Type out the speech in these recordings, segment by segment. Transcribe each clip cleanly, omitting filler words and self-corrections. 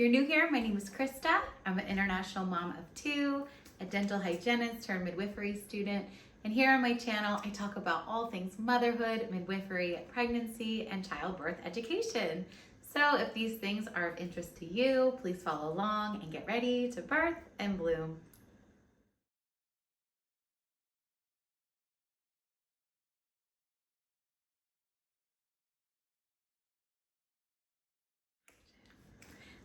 you're new here, my name is Krista. I'm an international mom of two, a dental hygienist turned midwifery student, and here on my channel, I talk about all things motherhood, midwifery, pregnancy, and childbirth education. So if these things are of interest to you, please follow along and get ready to birth and bloom.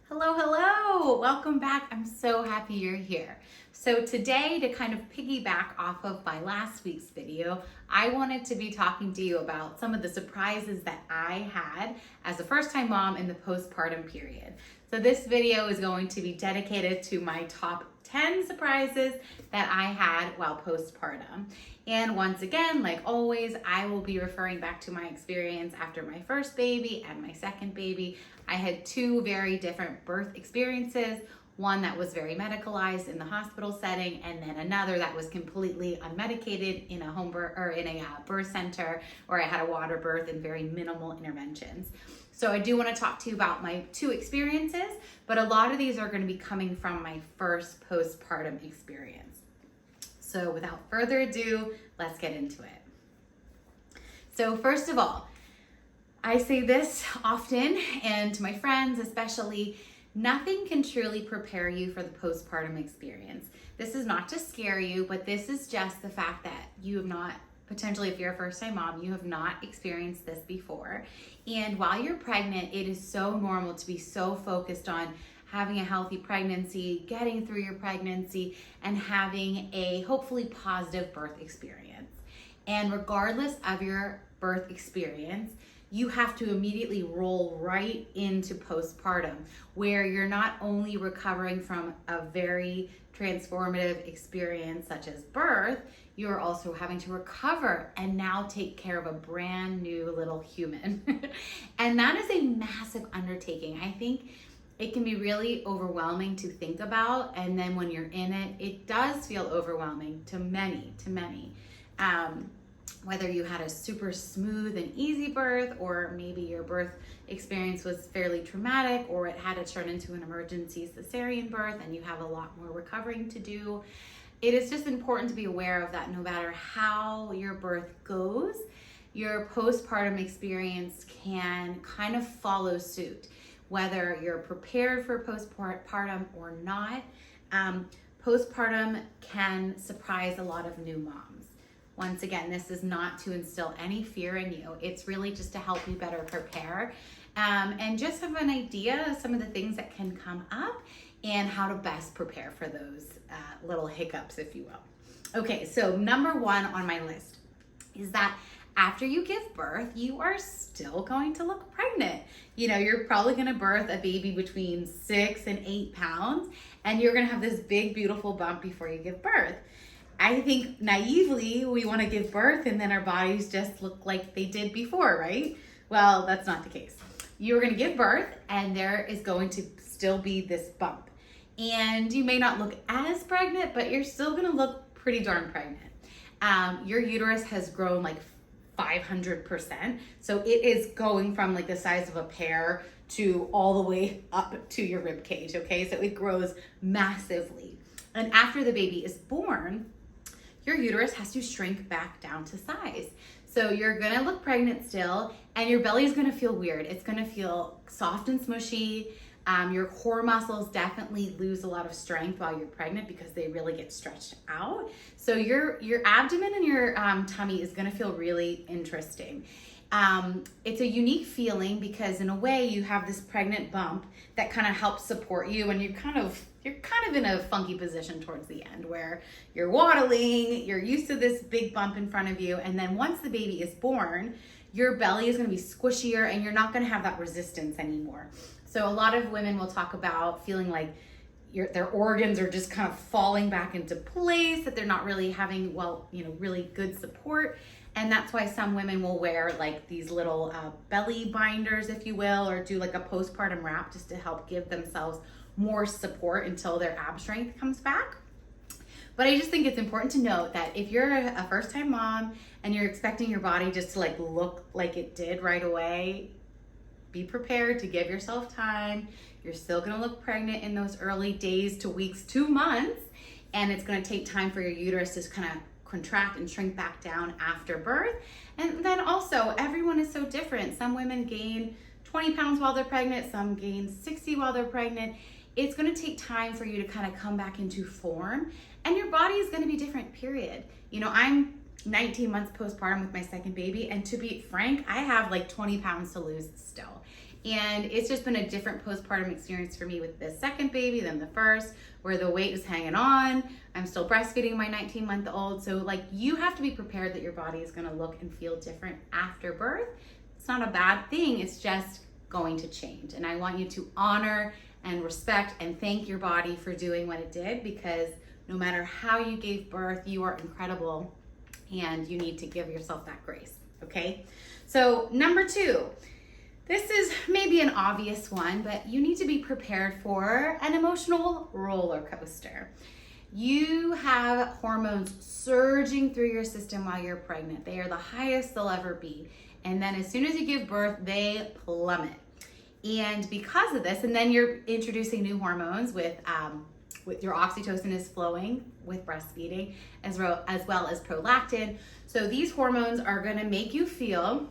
Hello, hello, welcome back. I'm so happy you're here. So today, to kind of piggyback off of my last week's video, I wanted to be talking to you about some of the surprises that I had as a first-time mom in the postpartum period. So this video is going to be dedicated to my top 10 surprises that I had while postpartum. And once again, like always, I will be referring back to my experience after my first baby and my second baby. I had two very different birth experiences, one that was very medicalized in the hospital setting, and then another that was completely unmedicated in a home birth or in a birth center where I had a water birth and very minimal interventions. So I do want to talk to you about my two experiences, but a lot of these are going to be coming from my first postpartum experience. So without further ado, let's get into it. So first of all, I say this often, and to my friends especially, nothing can truly prepare you for the postpartum experience. This is not to scare you, but this is just the fact that you have not, potentially if you're a first-time mom, you have not experienced this before. And while you're pregnant, it is so normal to be so focused on having a healthy pregnancy, getting through your pregnancy, and having a hopefully positive birth experience. And regardless of your birth experience, you have to immediately roll right into postpartum, where you're not only recovering from a very transformative experience such as birth, you're also having to recover and now take care of a brand new little human. And that is a massive undertaking. I think it can be really overwhelming to think about, and then when you're in it, it does feel overwhelming to many. Whether you had a super smooth and easy birth, or maybe your birth experience was fairly traumatic, or it had to turn into an emergency cesarean birth and you have a lot more recovering to do. It is just important to be aware of that no matter how your birth goes, your postpartum experience can kind of follow suit. Whether you're prepared for postpartum or not, postpartum can surprise a lot of new moms. Once again, this is not to instill any fear in you. It's really just to help you better prepare and just have an idea of some of the things that can come up and how to best prepare for those little hiccups, if you will. Okay, so number one on my list is that after you give birth, you are still going to look pregnant. You know, you're probably gonna birth a baby between 6 and 8 pounds, and you're gonna have this big, beautiful bump before you give birth. I think naively, we wanna give birth and then our bodies just look like they did before, right? Well, that's not the case. You're gonna give birth and there is going to still be this bump. And you may not look as pregnant, but you're still gonna look pretty darn pregnant. Your uterus has grown like 500%. So it is going from like the size of a pear to all the way up to your rib cage, okay? So it grows massively. And after the baby is born, your uterus has to shrink back down to size. So you're gonna look pregnant still, and your belly is gonna feel weird. It's gonna feel soft and smushy. Your core muscles definitely lose a lot of strength while you're pregnant because they really get stretched out. So your abdomen and your tummy is gonna feel really interesting. It's a unique feeling because in a way you have this pregnant bump that kind of helps support you, and you're kind of in a funky position towards the end where you're waddling, you're used to this big bump in front of you, and then once the baby is born, your belly is gonna be squishier and you're not gonna have that resistance anymore. So a lot of women will talk about feeling like their organs are just kind of falling back into place, that they're not really having, really good support. And that's why some women will wear like these little belly binders, if you will, or do like a postpartum wrap just to help give themselves more support until their ab strength comes back. But I just think it's important to note that if you're a first-time mom and you're expecting your body just to like look like it did right away, be prepared to give yourself time. You're still gonna look pregnant in those early days to weeks to months, and it's gonna take time for your uterus to kind of contract and shrink back down after birth. And then also, everyone is so different. Some women gain 20 pounds while they're pregnant, some gain 60 while they're pregnant. It's gonna take time for you to kind of come back into form, and your body is gonna be different, period. You know, I'm 19 months postpartum with my second baby, and to be frank, I have like 20 pounds to lose still. And it's just been a different postpartum experience for me with the second baby than the first, where the weight is hanging on. I'm still breastfeeding my 19-month-old. So like, you have to be prepared that your body is gonna look and feel different after birth. It's not a bad thing, it's just going to change. And I want you to honor and respect and thank your body for doing what it did, because no matter how you gave birth, you are incredible and you need to give yourself that grace, okay? So number 2, this is maybe an obvious one, but you need to be prepared for an emotional roller coaster. You have hormones surging through your system while you're pregnant. They are the highest they'll ever be. And then as soon as you give birth, they plummet. And because of this, and then you're introducing new hormones with your oxytocin is flowing with breastfeeding, as well as prolactin. So these hormones are gonna make you feel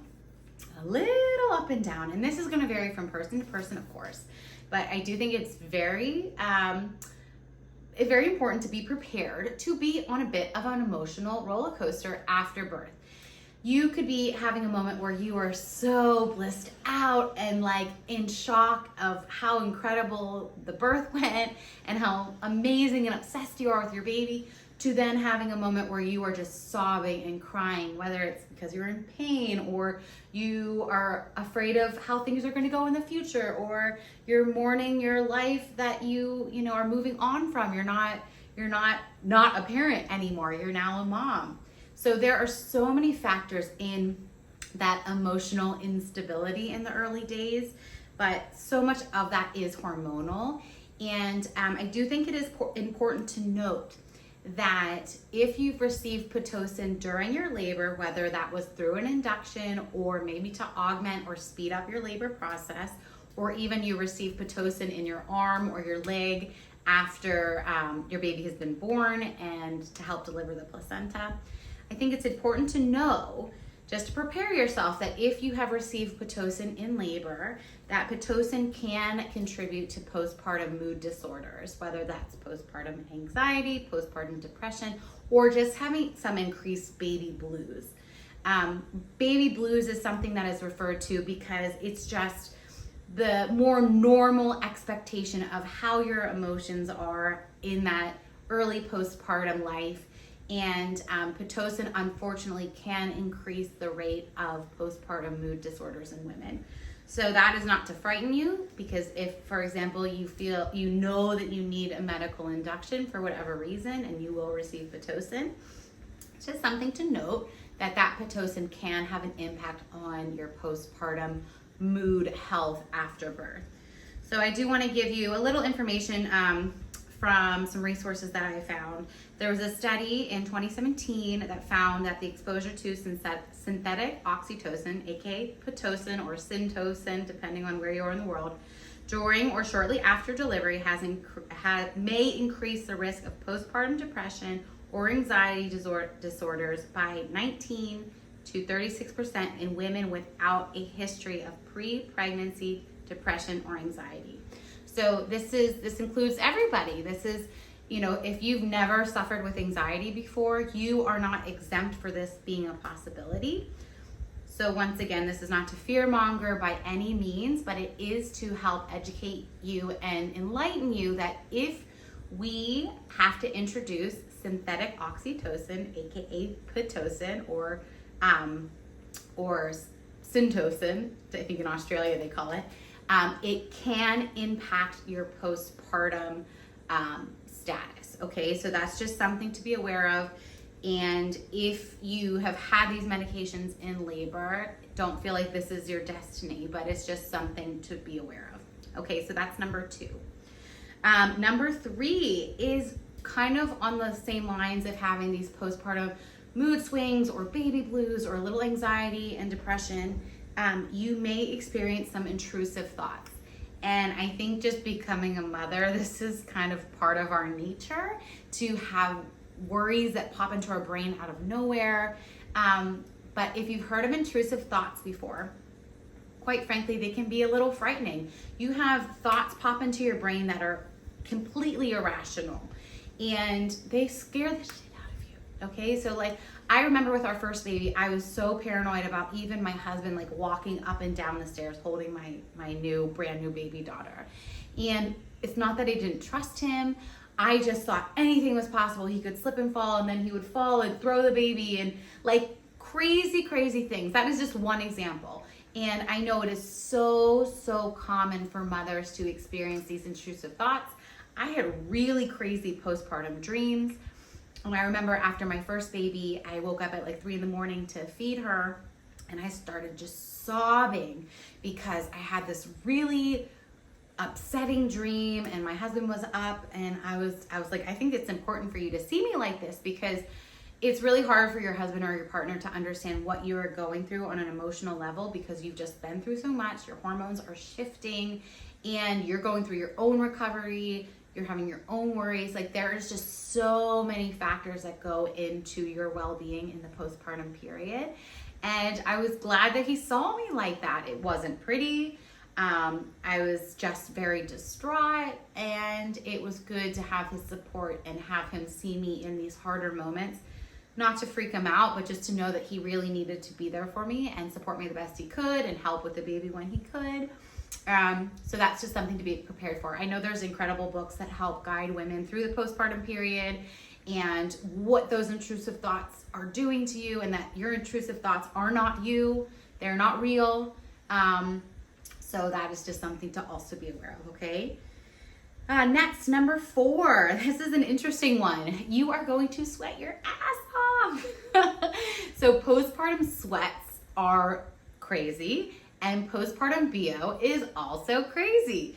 a little up and down. And this is gonna vary from person to person, of course. But I do think it's very important to be prepared to be on a bit of an emotional roller coaster after birth. You could be having a moment where you are so blissed out and like in shock of how incredible the birth went and how amazing and obsessed you are with your baby, to then having a moment where you are just sobbing and crying, whether it's because you're in pain or you are afraid of how things are going to go in the future, or you're mourning your life that you are moving on from. You're not a parent anymore. You're now a mom. So there are so many factors in that emotional instability in the early days, but so much of that is hormonal. And I do think it is important to note that if you've received Pitocin during your labor, whether that was through an induction or maybe to augment or speed up your labor process, or even you received Pitocin in your arm or your leg after your baby has been born and to help deliver the placenta, I think it's important to know, just to prepare yourself, that if you have received Pitocin in labor, that Pitocin can contribute to postpartum mood disorders, whether that's postpartum anxiety, postpartum depression, or just having some increased baby blues. Baby blues is something that is referred to because it's just the more normal expectation of how your emotions are in that early postpartum life. And Pitocin, unfortunately, can increase the rate of postpartum mood disorders in women. So that is not to frighten you, because if, for example, you know that you need a medical induction for whatever reason, and you will receive Pitocin, it's just something to note that Pitocin can have an impact on your postpartum mood health after birth. So I do want to give you a little information from some resources that I found. There was a study in 2017 that found that the exposure to synthetic oxytocin, aka Pitocin or Syntocin, depending on where you are in the world, during or shortly after delivery may increase the risk of postpartum depression or anxiety disorders by 19 to 36% in women without a history of pre-pregnancy depression or anxiety. So this includes everybody. This is, if you've never suffered with anxiety before, you are not exempt for this being a possibility. So once again, this is not to fearmonger by any means, but it is to help educate you and enlighten you that if we have to introduce synthetic oxytocin, aka Pitocin, or Syntocin, I think in Australia they call it, it can impact your postpartum status, okay? So that's just something to be aware of. And if you have had these medications in labor, don't feel like this is your destiny, but it's just something to be aware of. Okay, so that's number 2. Number 3 is kind of on the same lines of having these postpartum mood swings or baby blues or a little anxiety and depression. you may experience some intrusive thoughts. And I think just becoming a mother, this is kind of part of our nature to have worries that pop into our brain out of nowhere. But if you've heard of intrusive thoughts before, quite frankly, they can be a little frightening. You have thoughts pop into your brain that are completely irrational and they scare the shit out of you. Okay, so like I remember with our first baby, I was so paranoid about even my husband like walking up and down the stairs holding my brand new baby daughter. And it's not that I didn't trust him. I just thought anything was possible. He could slip and fall, and then he would fall and throw the baby, and like crazy things. That is just one example. And I know it is so common for mothers to experience these intrusive thoughts. I had really crazy postpartum dreams. And I remember after my first baby, I woke up at like 3 a.m. to feed her, and I started just sobbing because I had this really upsetting dream, and my husband was up, and I was like, I think it's important for you to see me like this, because it's really hard for your husband or your partner to understand what you are going through on an emotional level, because you've just been through so much. Your hormones are shifting and you're going through your own recovery. You're having your own worries. Like there is just so many factors that go into your well-being in the postpartum period. And I was glad that he saw me like that. It wasn't pretty. I was just very distraught, and it was good to have his support and have him see me in these harder moments, not to freak him out, but just to know that he really needed to be there for me and support me the best he could and help with the baby when he could. So that's just something to be prepared for. I know there's incredible books that help guide women through the postpartum period and what those intrusive thoughts are doing to you, and that your intrusive thoughts are not you. They're not real. So that is just something to also be aware of, okay? Next, number 4. This is an interesting one. You are going to sweat your ass off. So postpartum sweats are crazy, and postpartum BO is also crazy.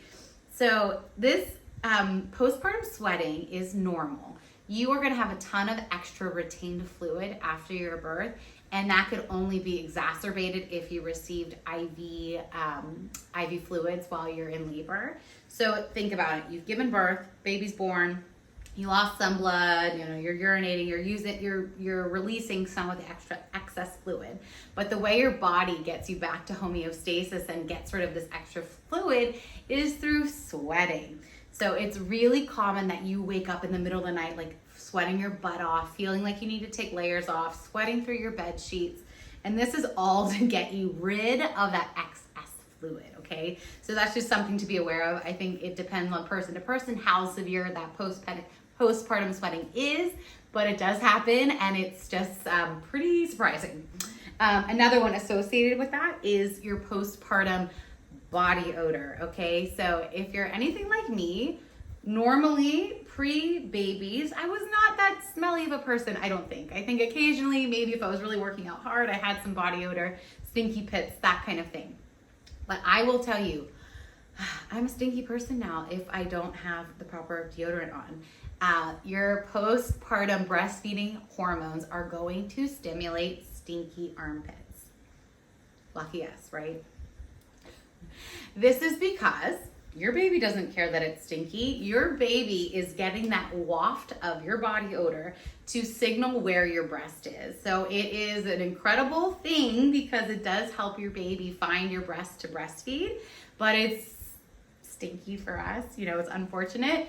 So this postpartum sweating is normal. You are gonna have a ton of extra retained fluid after your birth, and that could only be exacerbated if you received IV fluids while you're in labor. So think about it. You've given birth, baby's born, you lost some blood, you're urinating, you're releasing some of the excess fluid. But the way your body gets you back to homeostasis and gets rid of this extra fluid is through sweating. So it's really common that you wake up in the middle of the night like sweating your butt off, feeling like you need to take layers off, sweating through your bed sheets. And this is all to get you rid of that excess fluid, okay? So that's just something to be aware of. I think it depends on person to person how severe that postpartum sweating is, but it does happen, and it's just pretty surprising. Another one associated with that is your postpartum body odor, okay? So if you're anything like me, normally pre-babies, I was not that smelly of a person, I don't think. I think occasionally, maybe if I was really working out hard, I had some body odor, stinky pits, that kind of thing. But I will tell you, I'm a stinky person now if I don't have the proper deodorant on. Your postpartum breastfeeding hormones are going to stimulate stinky armpits. Lucky us, right? This is because your baby doesn't care that it's stinky. Your baby is getting that waft of your body odor to signal where your breast is. So it is an incredible thing because it does help your baby find your breast to breastfeed, but it's stinky for us, it's unfortunate.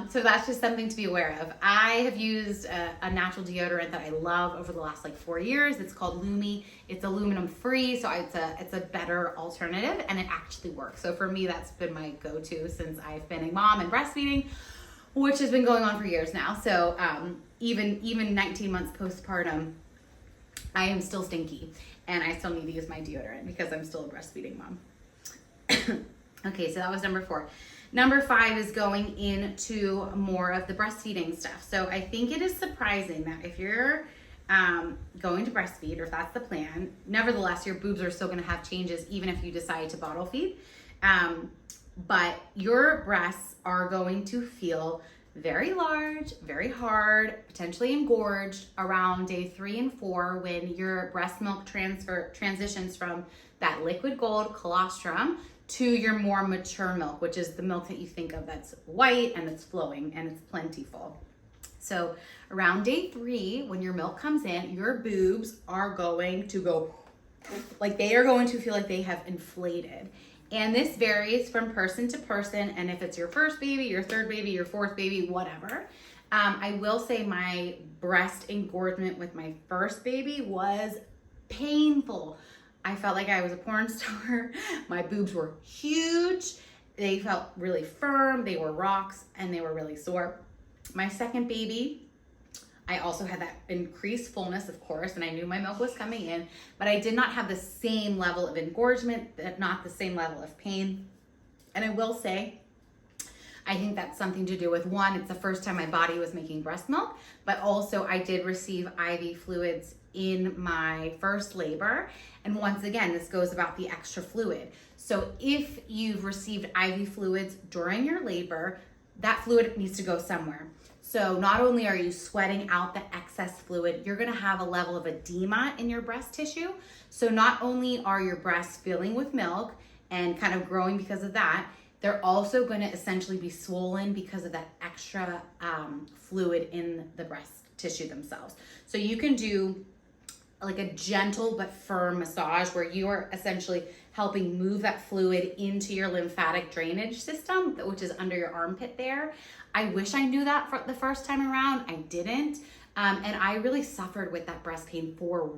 So that's just something to be aware of. I have used a natural deodorant that I love over the last 4 years. It's called Lumi. It's aluminum free, so it's a better alternative, and it actually works. So for me, that's been my go-to since I've been a mom and breastfeeding, which has been going on for years now. So even 19 months postpartum, I am still stinky, and I still need to use my deodorant because I'm still a breastfeeding mom. Okay, so that was number 4. Number 5 is going into more of the breastfeeding stuff. So I think it is surprising that if you're going to breastfeed, or if that's the plan, nevertheless, your boobs are still going to have changes even if you decide to bottle feed. But your breasts are going to feel very large, very hard, potentially engorged around day 3 and 4 when your breast milk transitions from that liquid gold colostrum to your more mature milk, which is the milk that you think of that's white and it's flowing and it's plentiful. So around day 3, when your milk comes in, your boobs are going to go, like they are going to feel like they have inflated. And this varies from person to person. And if it's your first baby, your third baby, your fourth baby, whatever. I will say my breast engorgement with my first baby was painful. I felt like I was a porn star. My boobs were huge. They felt really firm. They were rocks and they were really sore. My second baby, I also had that increased fullness, of course, and I knew my milk was coming in, but I did not have the same level of engorgement, not the same level of pain. And I will say, I think that's something to do with, one, it's the first time my body was making breast milk, but also I did receive IV fluids in my first labor. And once again, this goes about the extra fluid. So if you've received IV fluids during your labor, that fluid needs to go somewhere. So not only are you sweating out the excess fluid, you're gonna have a level of edema in your breast tissue. So not only are your breasts filling with milk and kind of growing because of that, they're also gonna essentially be swollen because of that extra fluid in the breast tissue themselves. So you can do like a gentle but firm massage where you are essentially helping move that fluid into your lymphatic drainage system, which is under your armpit there. I wish I knew that for the first time around. I didn't. And I really suffered with that breast pain for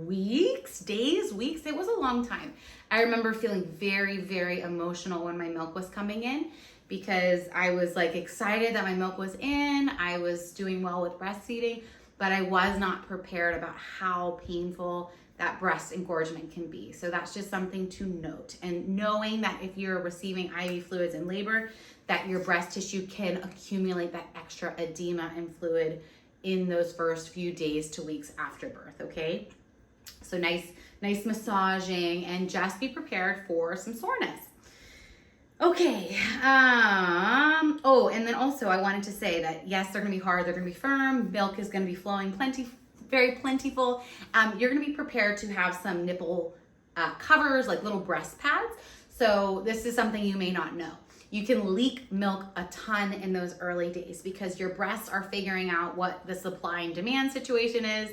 weeks, days, weeks. It was a long time. I remember feeling very, very emotional when my milk was coming in because I was like excited that my milk was in. I was doing well with breastfeeding, but I was not prepared about how painful that breast engorgement can be. So that's just something to note. And knowing that if you're receiving IV fluids in labor, that your breast tissue can accumulate that extra edema and fluid in those first few days to weeks after birth, okay? So nice massaging, and just be prepared for some soreness. Okay, oh, and then also I wanted to say that yes, they're gonna be hard, they're gonna be firm, milk is gonna be flowing very plentiful. You're gonna be prepared to have some nipple covers, like little breast pads. So this is something you may not know. You can leak milk a ton in those early days because your breasts are figuring out what the supply and demand situation is.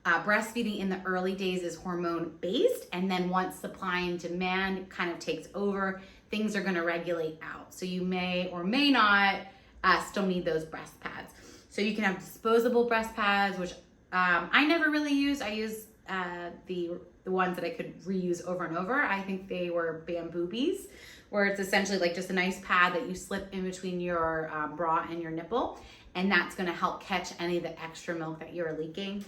Breastfeeding in the early days is hormone based, and then once supply and demand kind of takes over, things are gonna regulate out. So you may or may not still need those breast pads. So you can have disposable breast pads, which I never really used. I used the ones that I could reuse over and over. I think they were bamboobies, where it's essentially like just a nice pad that you slip in between your bra and your nipple, and that's gonna help catch any of the extra milk that you're leaking.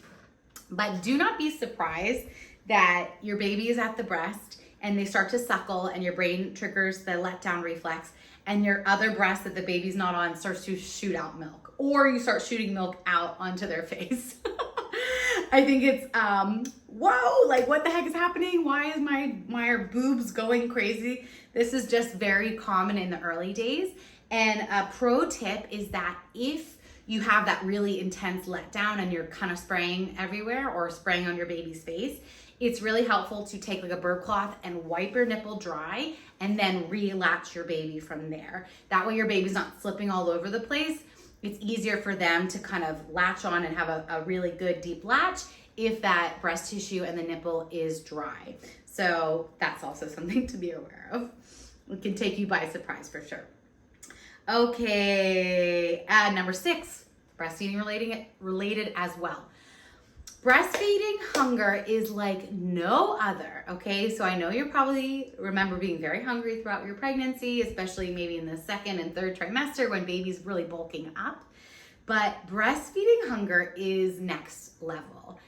But do not be surprised that your baby is at the breast and they start to suckle and your brain triggers the letdown reflex, and your other breast that the baby's not on starts to shoot out milk, or you start shooting milk out onto their face. I think it's, whoa, like what the heck is happening? Why is my boobs going crazy? This is just very common in the early days. And a pro tip is that if you have that really intense letdown and you're kind of spraying everywhere or spraying on your baby's face, it's really helpful to take like a burp cloth and wipe your nipple dry and then relatch your baby from there. That way your baby's not slipping all over the place. It's easier for them to kind of latch on and have a really good deep latch if that breast tissue and the nipple is dry. So that's also something to be aware of. It can take you by surprise for sure. Okay, number 6, breastfeeding related as well. Breastfeeding hunger is like no other, okay? So I know you probably remember being very hungry throughout your pregnancy, especially maybe in the 2nd and 3rd trimester when baby's really bulking up. But breastfeeding hunger is next level.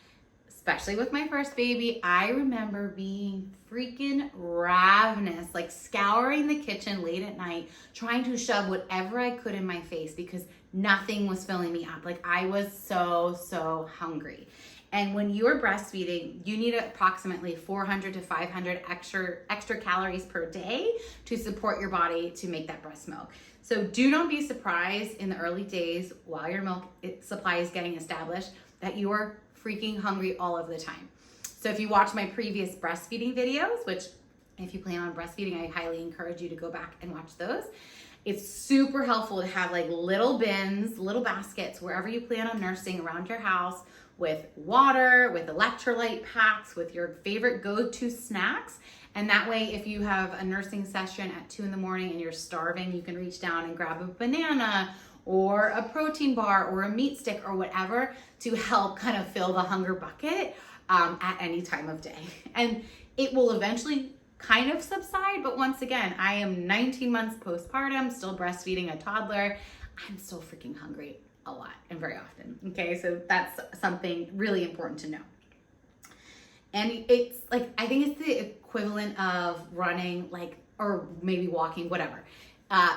Especially with my first baby, I remember being freaking ravenous, like scouring the kitchen late at night, trying to shove whatever I could in my face because nothing was filling me up. Like I was so hungry. And when you're breastfeeding, you need approximately 400 to 500 extra calories per day to support your body to make that breast milk. So do not be surprised in the early days while your milk supply is getting established that you're freaking hungry all of the time. So if you watch my previous breastfeeding videos, which if you plan on breastfeeding, I highly encourage you to go back and watch those. It's super helpful to have like little bins, little baskets, wherever you plan on nursing around your house, with water, with electrolyte packs, with your favorite go-to snacks. And that way, if you have a nursing session at 2 in the morning and you're starving, you can reach down and grab a banana or a protein bar or a meat stick or whatever to help kind of fill the hunger bucket at any time of day. And it will eventually kind of subside, but once again, I am 19 months postpartum, still breastfeeding a toddler. I'm still freaking hungry a lot and very often. Okay, so that's something really important to know. And it's like, I think it's the equivalent of running like, or maybe walking, whatever,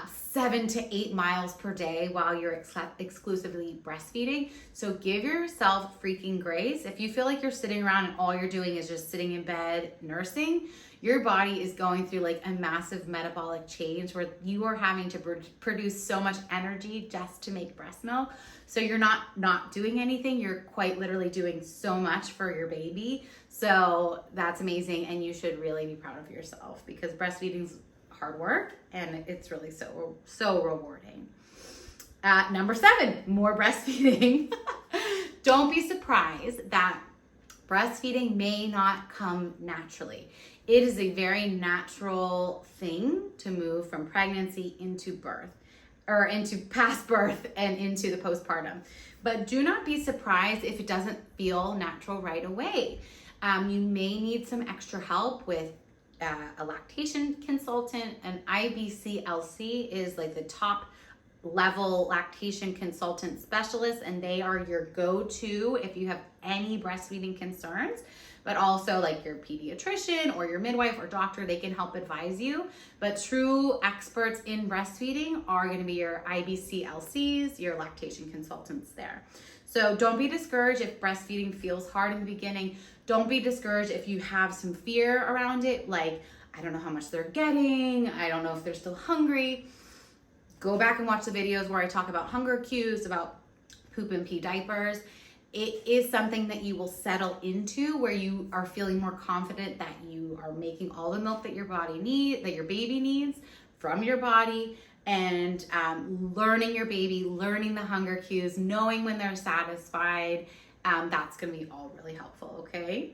7 to 8 miles per day while you're exclusively breastfeeding. So give yourself freaking grace. If you feel like you're sitting around and all you're doing is just sitting in bed nursing, your body is going through like a massive metabolic change where you are having to produce so much energy just to make breast milk. So you're not doing anything. You're quite literally doing so much for your baby. So that's amazing. And you should really be proud of yourself because breastfeeding's hard work and it's really so rewarding. Number 7, more breastfeeding. Don't be surprised that breastfeeding may not come naturally. It is a very natural thing to move from pregnancy into birth, or into past birth and into the postpartum. But do not be surprised if it doesn't feel natural right away. You may need some extra help with a lactation consultant. An IBCLC is like the top level lactation consultant specialist, and they are your go-to if you have any breastfeeding concerns. But also like your pediatrician or your midwife or doctor, they can help advise you. But true experts in breastfeeding are going to be your IBCLCs, your lactation consultants there. So don't be discouraged if breastfeeding feels hard in the beginning. Don't be discouraged if you have some fear around it, like, I don't know how much they're getting, I don't know if they're still hungry. Go back and watch the videos where I talk about hunger cues, about poop and pee diapers. It is something that you will settle into where you are feeling more confident that you are making all the milk that your body needs, that your baby needs from your body, and learning your baby, learning the hunger cues, knowing when they're satisfied. That's going to be all really helpful, okay?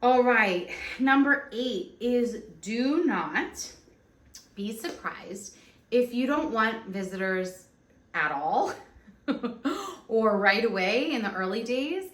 All right, number 8 is do not be surprised if you don't want visitors at all or right away in the early days.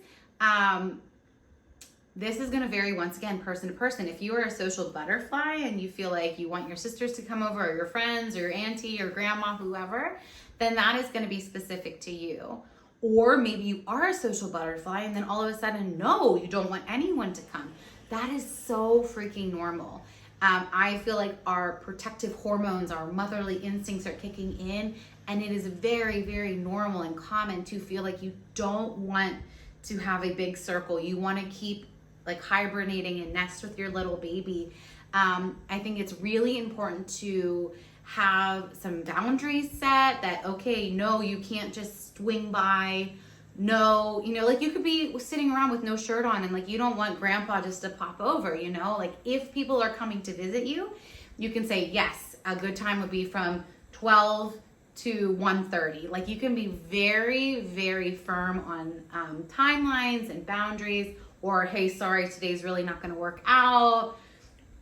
This is going to vary once again, person to person. If you are a social butterfly and you feel like you want your sisters to come over or your friends or your auntie or grandma, whoever, then that is going to be specific to you. Or maybe you are a social butterfly and then all of a sudden, no, you don't want anyone to come. That is so freaking normal. I feel like our protective hormones, our motherly instincts are kicking in, and it is very, very normal and common to feel like you don't want to have a big circle. You want to keep like hibernating and nest with your little baby. I think it's really important to have some boundaries set that, okay, no, you can't just swing by. No, like you could be sitting around with no shirt on and like you don't want grandpa just to pop over, like if people are coming to visit you, you can say, yes, a good time would be from 12 to 1:30. Like you can be very, very firm on timelines and boundaries, or hey, sorry, today's really not going to work out,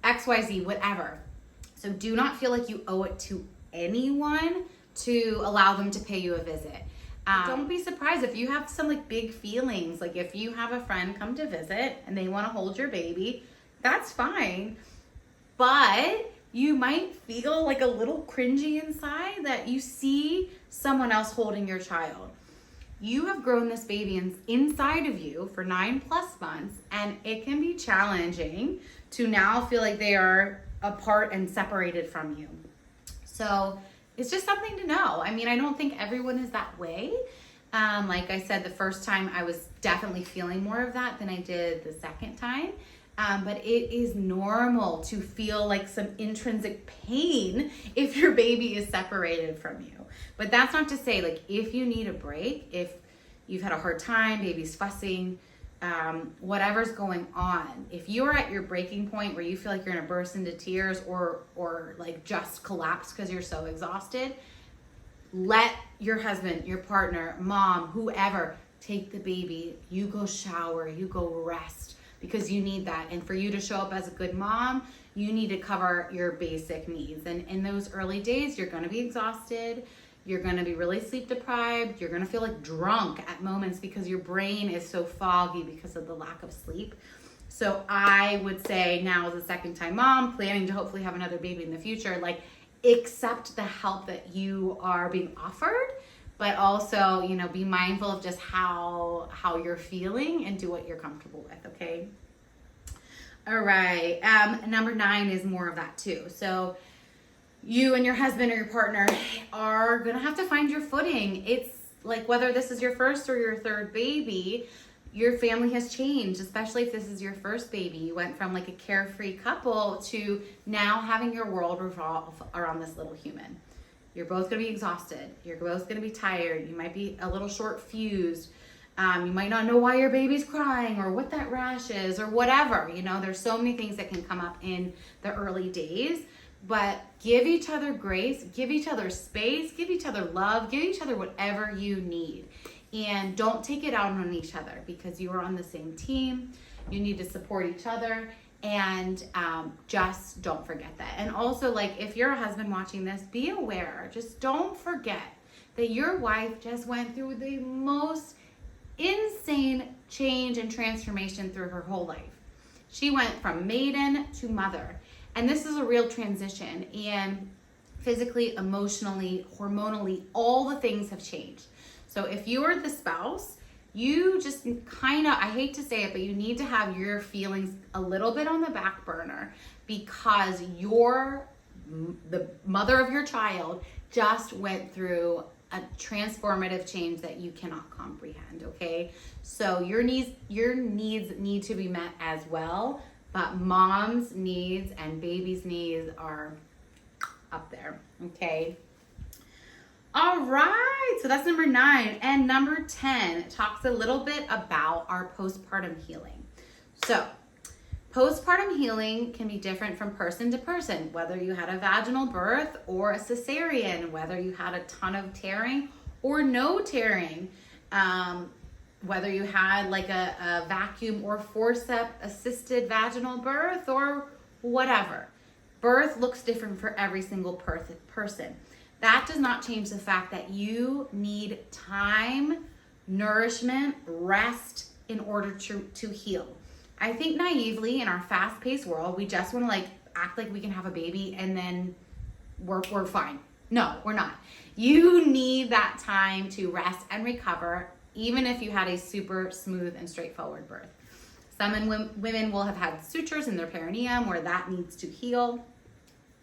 XYZ, whatever. So do not feel like you owe it to anyone to allow them to pay you a visit. Don't be surprised if you have some like big feelings. Like if you have a friend come to visit and they want to hold your baby, that's fine. But you might feel like a little cringy inside that you see someone else holding your child. You have grown this baby inside of you for 9+ months, and it can be challenging to now feel like they are apart and separated from you. So it's just something to know. I mean, I don't think everyone is that way. Like I said, the first time I was definitely feeling more of that than I did the second time. But it is normal to feel like some intrinsic pain if your baby is separated from you. But that's not to say, like, if you need a break, if you've had a hard time, baby's fussing, whatever's going on, if you are at your breaking point where you feel like you're gonna burst into tears or like just collapse because you're so exhausted, let your husband, your partner, mom, whoever, take the baby. You go shower, you go rest, because you need that. And for you to show up as a good mom, you need to cover your basic needs. And in those early days, you're gonna be exhausted. You're gonna be really sleep deprived. You're gonna feel like drunk at moments because your brain is so foggy because of the lack of sleep. So I would say now, as a second time mom, planning to hopefully have another baby in the future, like, accept the help that you are being offered, but also, you know, be mindful of just how you're feeling and do what you're comfortable with, okay? All right, number 9 is more of that too. So you and your husband or your partner are gonna have to find your footing. It's like, whether this is your first or your third baby, your family has changed, especially if this is your first baby. You went from like a carefree couple to now having your world revolve around this little human. You're both gonna be exhausted. You're both gonna be tired. You might be a little short fused. You might not know why your baby's crying or what that rash is or whatever. You know, there's so many things that can come up in the early days, but give each other grace, give each other space, give each other love, give each other whatever you need. And don't take it out on each other, because you are on the same team. You need to support each other, and just don't forget that. And also, like, if you're a husband watching this, be aware. Just don't forget that your wife just went through the most insane change and transformation through her whole life. She went from maiden to mother, and this is a real transition. And physically, emotionally, hormonally, all the things have changed. So if you are the spouse, you just kind of, I hate to say it, but you need to have your feelings a little bit on the back burner, because the mother of your child just went through a transformative change that you cannot comprehend, okay? So your needs need to be met as well, but mom's needs and baby's needs are up there, okay? All right, so that's number 9. And number 10 talks a little bit about our postpartum healing. So postpartum healing can be different from person to person, whether you had a vaginal birth or a cesarean, whether you had a ton of tearing or no tearing, whether you had like a vacuum or forceps assisted vaginal birth or whatever. Birth looks different for every single person. That does not change the fact that you need time, nourishment, rest in order to heal. I think naively in our fast-paced world, we just want to like act like we can have a baby and then we're fine. No, we're not. You need that time to rest and recover, even if you had a super smooth and straightforward birth. Some women will have had sutures in their perineum where that needs to heal.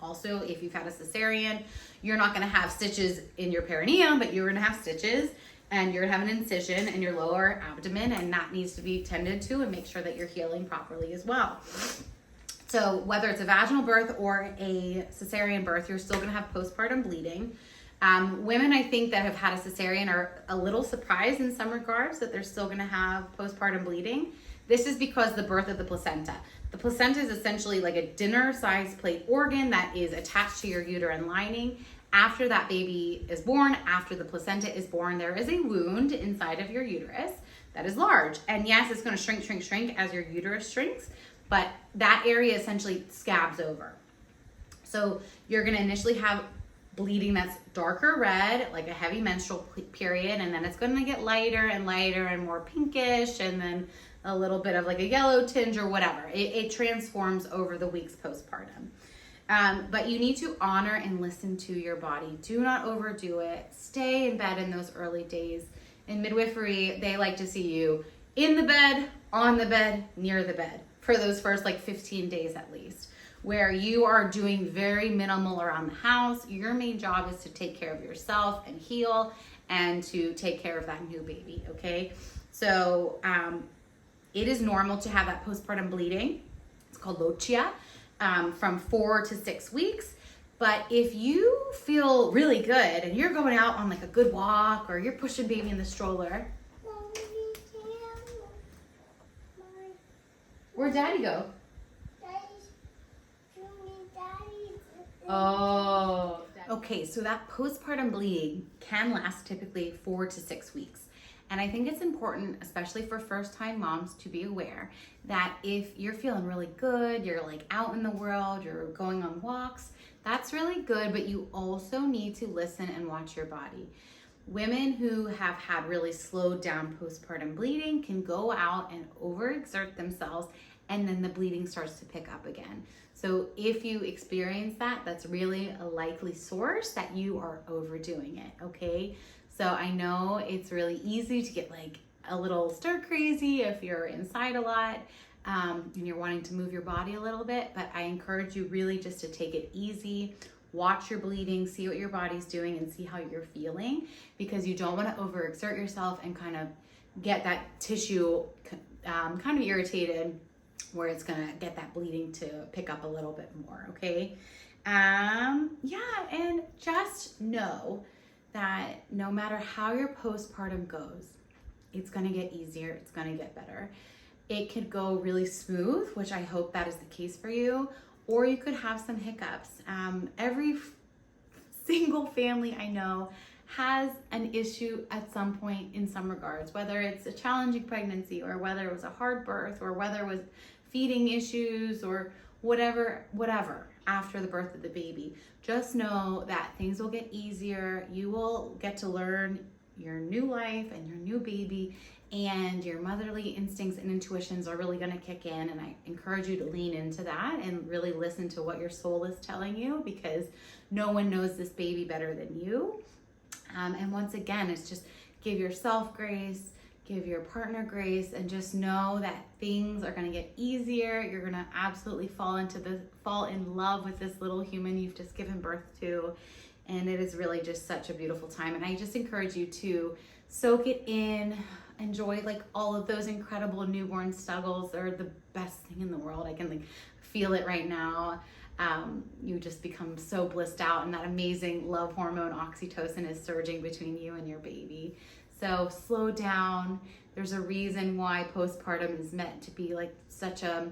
Also, if you've had a cesarean, you're not going to have stitches in your perineum, but you're going to have stitches, and you're going to have an incision in your lower abdomen, and that needs to be tended to and make sure that you're healing properly as well. So whether it's a vaginal birth or a cesarean birth, you're still going to have postpartum bleeding. Women, I think, that have had a cesarean are a little surprised in some regards that they're still going to have postpartum bleeding. This is because the birth of the placenta. The placenta is essentially like a dinner-sized plate organ that is attached to your uterine lining. After that baby is born, after the placenta is born, there is a wound inside of your uterus that is large. And yes, it's going to shrink as your uterus shrinks, but that area essentially scabs over. So you're going to initially have bleeding that's darker red, like a heavy menstrual period, and then it's going to get lighter and lighter and more pinkish, and then a little bit of like a yellow tinge or whatever. It transforms over the weeks postpartum. But you need to honor and listen to your body. Do not overdo it. Stay in bed in those early days. In midwifery, they like to see you in the bed, on the bed, near the bed for those first like 15 days at least, where you are doing very minimal around the house. Your main job is to take care of yourself and heal. and to take care of that new baby, okay? So it is normal to have that postpartum bleeding. It's called lochia, from 4 to 6 weeks. But if you feel really good and you're going out on like a good walk or you're pushing baby in the stroller. Where'd Daddy go? Oh. Okay, so that postpartum bleeding can last typically 4 to 6 weeks. And I think it's important, especially for first-time moms, to be aware that if you're feeling really good, you're like out in the world, you're going on walks, that's really good, but you also need to listen and watch your body. Women who have had really slowed down postpartum bleeding can go out and overexert themselves, and then the bleeding starts to pick up again. So if you experience that, that's really a likely source that you are overdoing it, okay? So I know it's really easy to get like a little stir crazy if you're inside a lot and you're wanting to move your body a little bit, but I encourage you really just to take it easy, watch your bleeding, see what your body's doing and see how you're feeling, because you don't want to overexert yourself and kind of get that tissue kind of irritated where it's gonna get that bleeding to pick up a little bit more, okay? Yeah, and just know that no matter how your postpartum goes, it's gonna get easier, it's gonna get better. It could go really smooth, which I hope that is the case for you, or you could have some hiccups. Every single family I know has an issue at some point in some regards, whether it's a challenging pregnancy or whether it was a hard birth or whether it was feeding issues or whatever after the birth of the baby. Just know that things will get easier. You will get to learn your new life and your new baby, and your motherly instincts and intuitions are really going to kick in, and I encourage you to lean into that and really listen to what your soul is telling you, because no one knows this baby better than you. And once again, it's just give yourself grace, give your partner grace, and just know that things are going to get easier. You're going to absolutely fall in love with this little human you've just given birth to, and it is really just such a beautiful time. And I just encourage you to soak it in, enjoy like all of those incredible newborn snuggles. They're the best thing in the world. I can like feel it right now. You just become so blissed out, and that amazing love hormone oxytocin is surging between you and your baby. So slow down. There's a reason why postpartum is meant to be like such a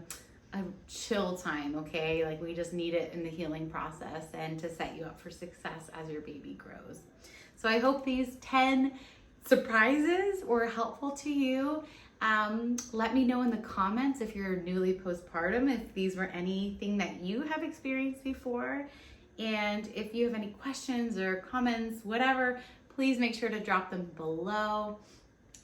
chill time, okay? Like we just need it in the healing process and to set you up for success as your baby grows. So I hope these 10 surprises were helpful to you. Let me know in the comments if you're newly postpartum, if these were anything that you have experienced before. And if you have any questions or comments, whatever, please make sure to drop them below.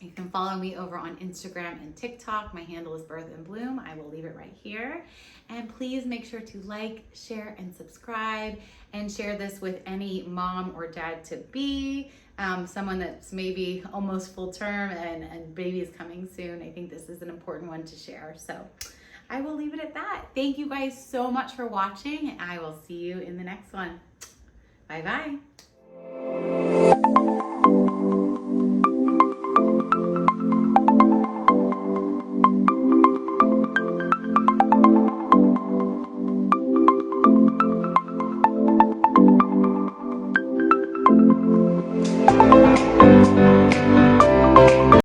You can follow me over on Instagram and TikTok. My handle is Birth and Bloom. I will leave it right here. And please make sure to like, share, and subscribe, and share this with any mom or dad to be, someone that's maybe almost full term and baby is coming soon. I think this is an important one to share. So I will leave it at that. Thank you guys so much for watching, and I will see you in the next one. Bye-bye.